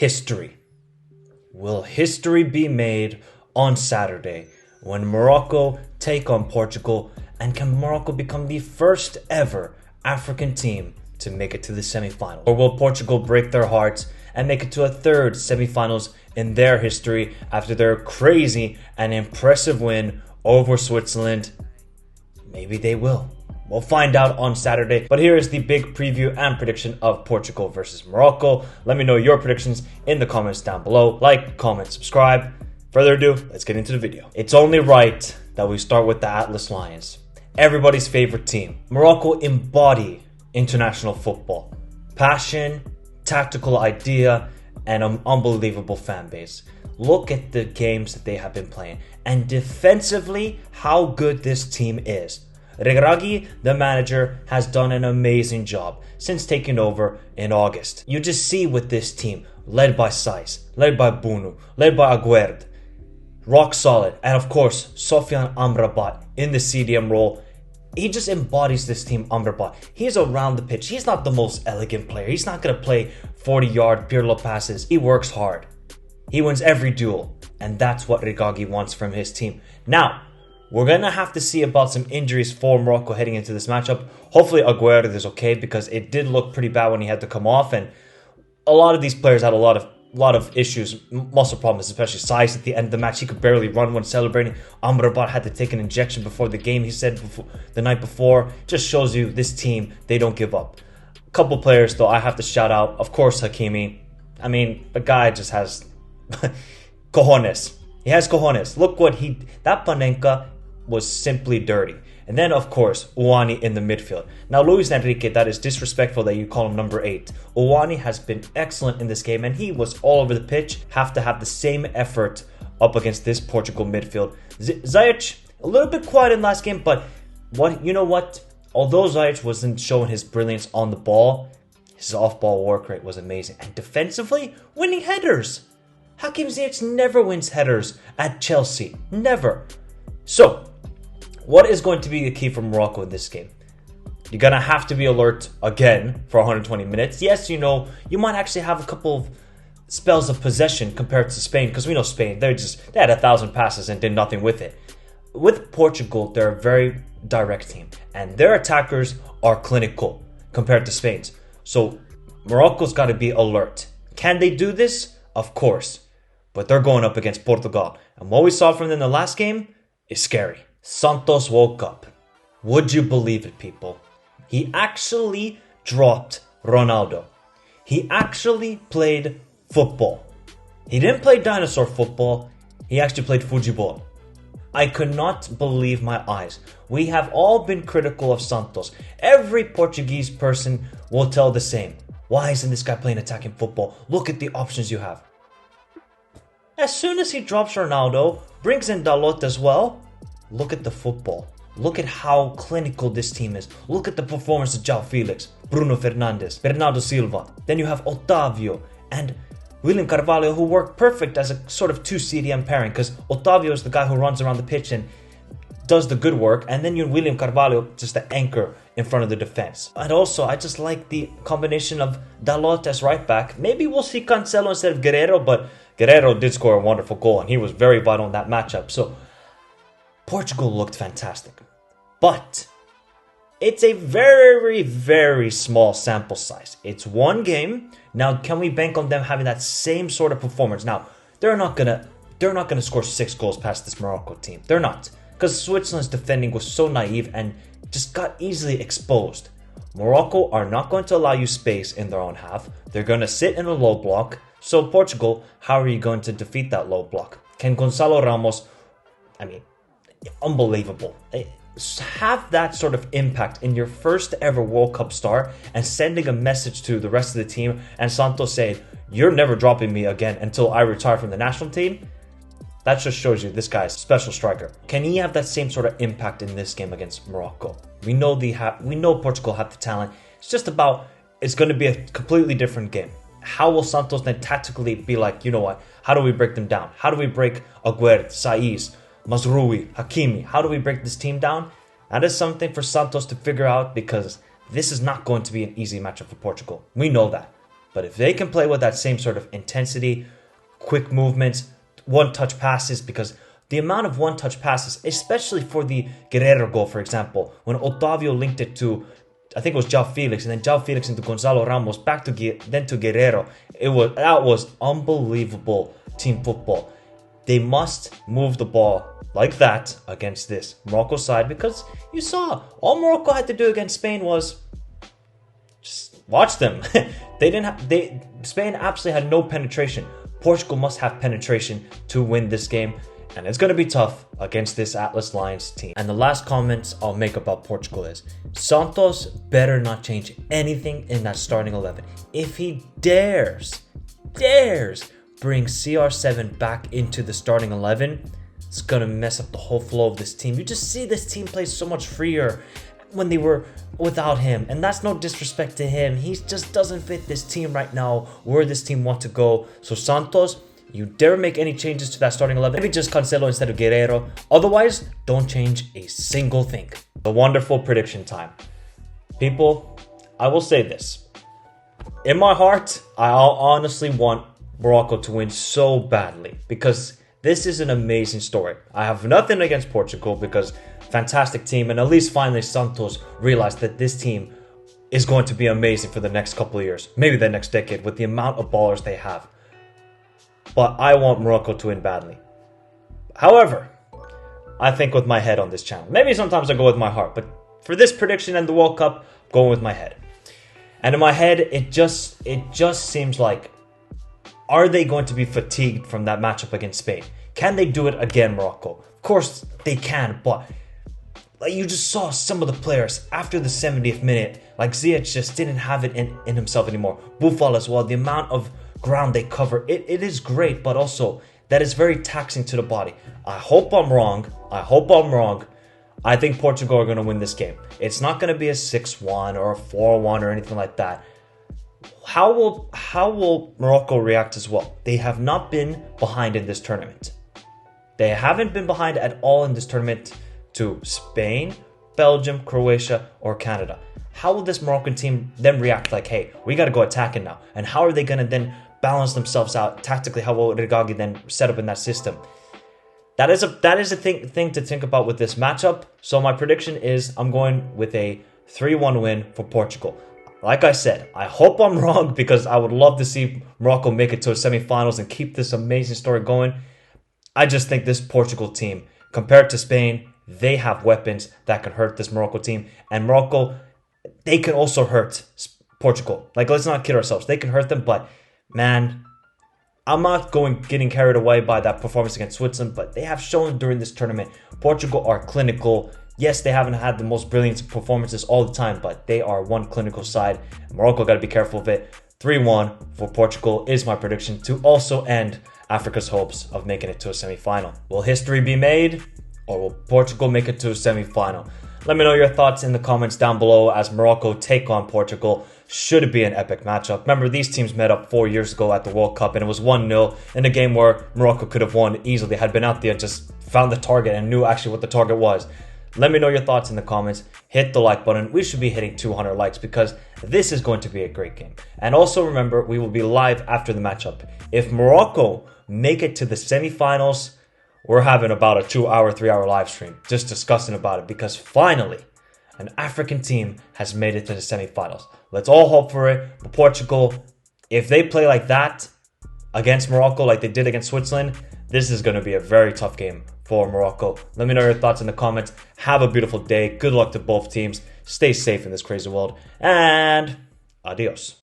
history. Will history be made on Saturday when Morocco take on Portugal? And can Morocco become the first ever African team to make it to the semifinals? Or will Portugal break their hearts and make it to a third semifinals in their history after their crazy and impressive win over Switzerland? Maybe they will. We'll find out on Saturday. But here is the big preview and prediction of Portugal versus Morocco. Let me know your predictions in the comments down below. Like, comment, subscribe. Further ado, let's get into the video. It's only right that we start with the Atlas Lions, everybody's favorite team. Morocco embody international football. Passion, tactical idea, and an unbelievable fan base. Look at the games that they have been playing. And defensively, how good this team is. Regragui, the manager, has done an amazing job since taking over in August. You just see with this team, led by Saiz, led by Bunu, led by Aguerd, rock solid. And of course, Sofiane Amrabat in the CDM role. He just embodies this team, Amrabat. He's around the pitch. He's not the most elegant player. He's not going to play 40-yard Pirlo passes. He works hard. He wins every duel. And that's what Regragui wants from his team. Now, we're going to have to see about some injuries for Morocco heading into this matchup. Hopefully Aguerd is okay, because it did look pretty bad when he had to come off. And a lot of these players had a lot of issues, muscle problems, especially Saiz at the end of the match. He could barely run when celebrating. Amrabat had to take an injection before the game, he said the night before. Just shows you this team, they don't give up. A couple players, though, I have to shout out. Of course, Hakimi. I mean, the guy just has cojones. He has cojones. Look what that Panenka was simply dirty. And then, of course, Ouani in the midfield. Now, Luis Enrique, that is disrespectful that you call him number 8. Ouani has been excellent in this game, and he was all over the pitch. Have to have the same effort up against this Portugal midfield. Ziyech, a little bit quiet in last game, but you know what? Although Ziyech wasn't showing his brilliance on the ball, his off-ball work rate was amazing. And defensively, winning headers. Hakim Ziyech never wins headers at Chelsea. Never. So, what is going to be the key for Morocco in this game? You're going to have to be alert again for 120 minutes. Yes, you know, you might actually have a couple of spells of possession compared to Spain, because we know Spain, they had 1,000 passes and did nothing with it. With Portugal, they're a very direct team, and their attackers are clinical compared to Spain's. So, Morocco's got to be alert. Can they do this? Of course. But they're going up against Portugal. And what we saw from them in the last game is scary. Santos woke up. Would you believe it, people? He actually dropped Ronaldo. He actually played football. He didn't play dinosaur football. He actually played Fujibol. I could not believe my eyes. We have all been critical of Santos. Every Portuguese person will tell the same. Why isn't this guy playing attacking football? Look at the options you have. As soon as he drops Ronaldo, brings in Dalot as well, look at the football. Look at how clinical this team is. Look at the performance of João Felix, Bruno Fernandes, Bernardo Silva. Then you have Otavio and William Carvalho, who work perfect as a sort of 2 CDM pairing, because Otavio is the guy who runs around the pitch and does the good work, and then you William Carvalho, just the anchor in front of the defense. And also, I just like the combination of Dalot as right back. Maybe we'll see Cancelo instead of Guerrero, but Guerrero did score a wonderful goal, and he was very vital in that matchup. So, Portugal looked fantastic. But it's a very, very small sample size. It's one game. Now, can we bank on them having that same sort of performance? Now, they're not gonna score 6 goals past this Morocco team. They're not. Because Switzerland's defending was so naive and just got easily exposed. Morocco are not going to allow you space in their own half. They're going to sit in a low block. So Portugal, how are you going to defeat that low block? Can Gonçalo Ramos, unbelievable. Have that sort of impact in your first ever World Cup start and sending a message to the rest of the team, and Santos saying, you're never dropping me again until I retire from the national team. That just shows you this guy's a special striker. Can he have that same sort of impact in this game against Morocco? We know Portugal have the talent. It's going to be a completely different game. How will Santos then tactically be like, you know what? How do we break them down? How do we break Aguerd, Saiz, Mazraoui, Hakimi? How do we break this team down? That is something for Santos to figure out, because this is not going to be an easy matchup for Portugal. We know that. But if they can play with that same sort of intensity, quick movements, one-touch passes, because the amount of one-touch passes, especially for the Guerrero goal, for example, when Otavio linked it to, I think it was João Felix, and then João Felix into Gonzalo Ramos, back to then to Guerrero. That was unbelievable team football. They must move the ball like that against this Morocco side, because you saw all Morocco had to do against Spain was just watch them. Spain absolutely had no penetration. Portugal must have penetration to win this game, and it's going to be tough against this Atlas Lions team. And the last comments I'll make about Portugal is Santos better not change anything in that starting 11. If he dares bring CR7 back into the starting 11, it's going to mess up the whole flow of this team. You just see this team play so much freer when they were without him. And that's no disrespect to him. He just doesn't fit this team right now, where this team wants to go. So Santos, you dare make any changes to that starting 11. Maybe just Cancelo instead of Guerrero. Otherwise, don't change a single thing. The wonderful prediction time. People, I will say this. In my heart, I honestly want Morocco to win so badly, because this is an amazing story. I have nothing against Portugal, because fantastic team, and at least finally Santos realized that this team is going to be amazing for the next couple of years, maybe the next decade, with the amount of ballers they have. But I want Morocco to win badly. However, I think with my head on this channel. Maybe sometimes I go with my heart, but for this prediction and the World Cup, I'm going with my head. And in my head, it just seems like, are they going to be fatigued from that matchup against Spain? Can they do it again, Morocco? Of course they can, but like, you just saw some of the players after the 70th minute, like Ziyech just didn't have it in himself anymore. Buffal as well, the amount of ground they cover, it is great, but also that is very taxing to the body. I hope I'm wrong. I think Portugal are going to win this game. It's not going to be a 6-1 or a 4-1 or anything like that. How will Morocco react as well? They have not been behind in this tournament. They haven't been behind at all in this tournament to Spain, Belgium, Croatia, or Canada. How will this Moroccan team then react? Like, hey, we got to go attacking now. And how are they going to then balance themselves out tactically? How will Regagi then set up in that system? That is a thing to think about with this matchup. So my prediction is I'm going with a 3-1 win for Portugal. Like I said, I hope I'm wrong, because I would love to see Morocco make it to a semifinals and keep this amazing story going. I just think this Portugal team, compared to Spain, they have weapons that can hurt this Morocco team. And Morocco, they can also hurt Portugal. Like, let's not kid ourselves. They can hurt them, but man, I'm not getting carried away by that performance against Switzerland, but they have shown during this tournament, Portugal are clinical. Yes, they haven't had the most brilliant performances all the time, but they are one clinical side. Morocco got to be careful of it. 3-1 for Portugal is my prediction to also end Africa's hopes of making it to a semi-final. Will history be made, or will Portugal make it to a semi-final? Let me know your thoughts in the comments down below as Morocco take on Portugal. Should it be an epic matchup? Remember, these teams met up 4 years ago at the World Cup, and it was 1-0 in a game where Morocco could have won easily, had been out there, just found the target and knew actually what the target was. Let me know your thoughts in the comments. Hit the like button. We should be hitting 200 likes, because this is going to be a great game. And also remember, we will be live after the matchup. If Morocco make it to the semifinals, we're having about a 2-hour, 3-hour live stream just discussing about it, because finally an African team has made it to the semifinals. Let's all hope for it. But Portugal, if they play like that against Morocco, like they did against Switzerland, this is going to be a very tough game for Morocco. Let me know your thoughts in the comments. Have a beautiful day. Good luck to both teams. Stay safe in this crazy world. And adios.